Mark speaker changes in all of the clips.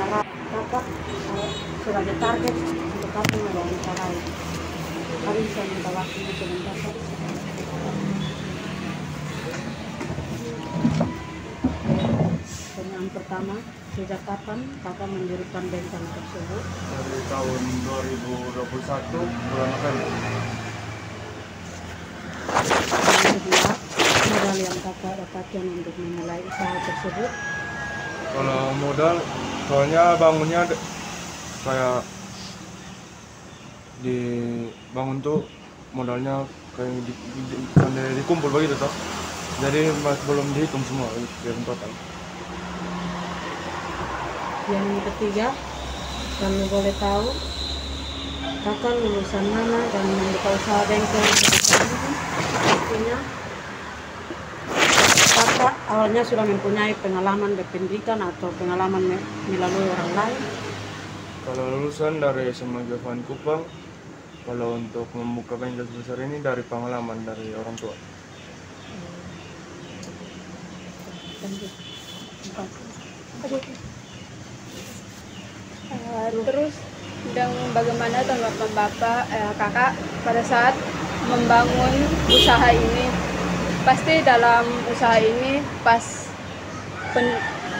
Speaker 1: cara kakak sebagai target untuk kakak mewawancarai. Kami bisa minta waktunya dengan kakak. Pertanyaan pertama, sejak kapan kakak mendirikan bengkel tersebut?
Speaker 2: Dari tahun 2021 bulan November.
Speaker 1: Yang kedua, modal yang kakak dapatkan untuk memulai usaha tersebut?
Speaker 2: Kalau modal, soalnya bangunnya kayak dibangun tuh modalnya kayak sambil dikumpul begitu toh. Jadi belum dihitung semua biar total.
Speaker 1: Yang ketiga, kami boleh tahu kakak lulusan mana dan membuka usaha bengkel sebesar ini? Pastinya kakak awalnya sudah mempunyai pengalaman berpendidikan atau pengalaman melalui orang lain.
Speaker 2: Kalau lulusan dari SMA Giovanni Kupang, kalau untuk membuka bengkel sebesar ini dari pengalaman dari orang tua.
Speaker 3: Terus bagaimana tanggapan kakak pada saat membangun usaha ini? Pasti dalam usaha ini pas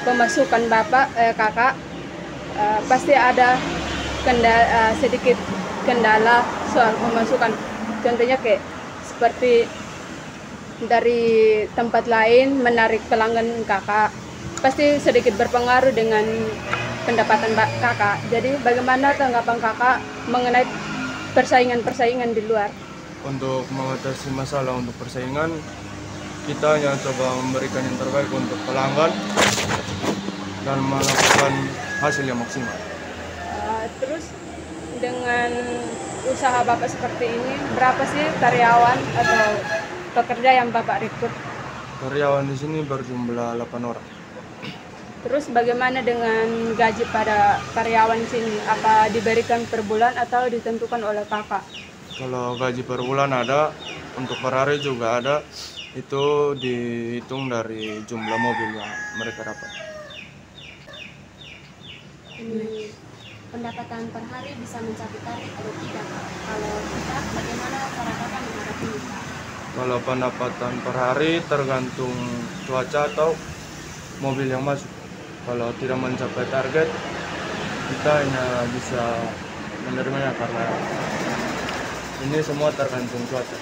Speaker 3: pemasukan kakak pasti ada sedikit kendala soal pemasukan. Contohnya kayak seperti dari tempat lain menarik pelanggan kakak, pasti sedikit berpengaruh dengan pendapatan kakak. Jadi bagaimana tanggapan kakak mengenai persaingan di luar?
Speaker 2: Untuk mengatasi masalah untuk persaingan, kita hanya coba memberikan yang terbaik untuk pelanggan dan melakukan hasil yang maksimal.
Speaker 3: Terus dengan usaha bapak seperti ini, berapa sih karyawan atau pekerja yang bapak rekrut?
Speaker 2: Karyawan di sini berjumlah 8 orang.
Speaker 3: Terus bagaimana dengan gaji pada karyawan sini? Apa diberikan per bulan atau ditentukan oleh kakak?
Speaker 2: Kalau gaji per bulan ada, untuk per hari juga ada. Itu dihitung dari jumlah mobil yang mereka dapat.
Speaker 4: Pendapatan per hari bisa mencapai target atau tidak? Kalau tidak, bagaimana cara kakak menghadapinya?
Speaker 2: Kalau pendapatan per hari tergantung cuaca atau mobil yang masuk. Kalau tidak mencapai target, kita hanya bisa menerimanya karena ini semua tergantung cuaca.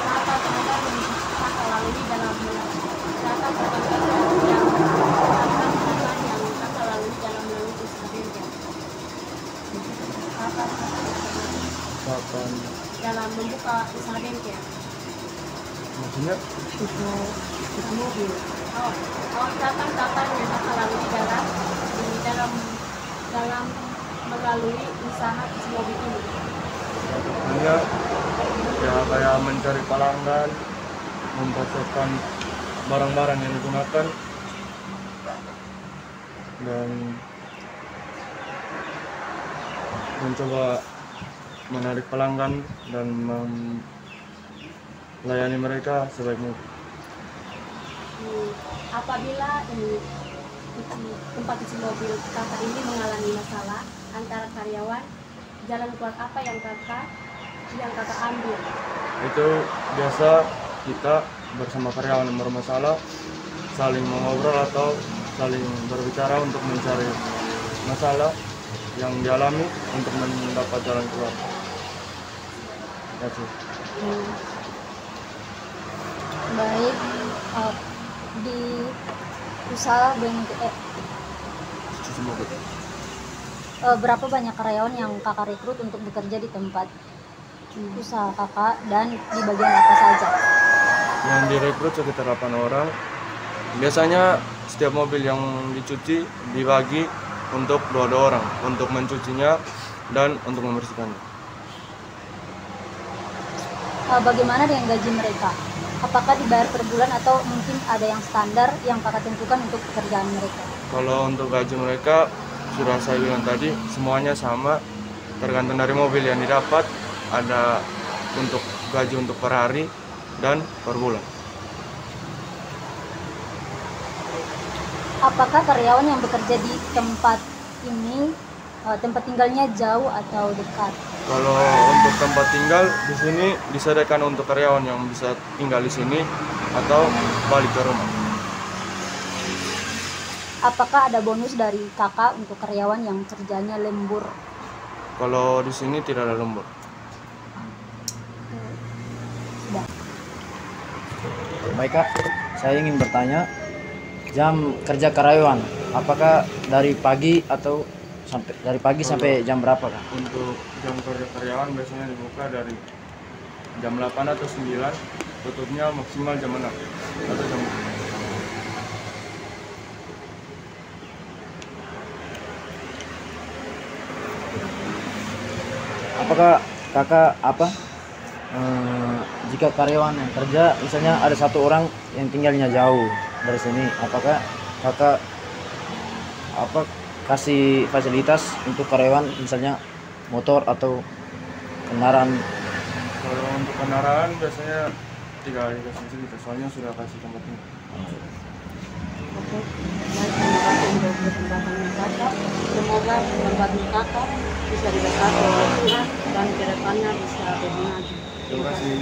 Speaker 4: Apa kakak kakak lalui dalam kakak yang kakak lalui dalam melalui usaha bengkel?
Speaker 2: Kapan?
Speaker 4: Dalam membuka usaha bengkel.
Speaker 2: Maksudnya?
Speaker 1: Usaha mobil.
Speaker 4: Kapan yang kakak lalui dalam melalui usaha mobil ini?
Speaker 2: Hanya ya kayak mencari pelanggan, memasarkan barang-barang yang digunakan, dan mencoba menarik pelanggan dan melayani mereka sebaik mungkin.
Speaker 4: Apabila tempat cuci mobil kakak ini mengalami masalah antara karyawan, jalan keluar apa yang kakak ambil?
Speaker 2: Itu biasa kita bersama karyawan yang bermasalah saling mengobrol atau saling berbicara untuk mencari masalah yang dialami untuk mendapat jalan keluar.
Speaker 5: Baik, di usaha bengkel berapa banyak karyawan yang kakak rekrut untuk bekerja di tempat usaha kakak dan di bagian apa saja?
Speaker 2: Yang direkrut sekitar 8 orang. Biasanya setiap mobil yang dicuci dibagi untuk 2 orang untuk mencucinya dan untuk membersihkannya.
Speaker 5: Bagaimana dengan gaji mereka? Apakah dibayar per bulan atau mungkin ada yang standar yang kakak tentukan untuk pekerjaan mereka?
Speaker 2: Kalau untuk gaji mereka, sudah saya bilang tadi, semuanya sama, tergantung dari mobil yang didapat. Ada untuk gaji untuk per hari dan per bulan.
Speaker 5: Apakah karyawan yang bekerja di tempat ini tempat tinggalnya jauh atau dekat?
Speaker 2: Kalau untuk tempat tinggal di sini disediakan untuk karyawan yang bisa tinggal di sini atau balik ke rumah.
Speaker 5: Apakah ada bonus dari kakak untuk karyawan yang kerjanya lembur?
Speaker 2: Kalau di sini tidak ada lembur.
Speaker 5: Sudah.
Speaker 6: Baik Kak, saya ingin bertanya, jam kerja karyawan apakah dari pagi sampai jam berapa Kak?
Speaker 2: Untuk jam kerja karyawan biasanya dibuka dari jam 8 atau 9, tutupnya maksimal jam 6 atau jam 7.
Speaker 6: Apakah kakak jika karyawan yang kerja misalnya ada satu orang yang tinggalnya jauh dari sini, apakah kakak kasih fasilitas untuk karyawan misalnya motor atau kendaraan?
Speaker 2: Kalau untuk kendaraan biasanya tidak dikasih fasilitas, soalnya sudah kasih tempat tinggal.
Speaker 1: Oke, baik, terima kasih untuk kesempatannya kakak. Semoga kesempatan kakak bisa diberkati oleh Tuhan dan kedepannya bisa lebih maju.
Speaker 2: Terima kasih.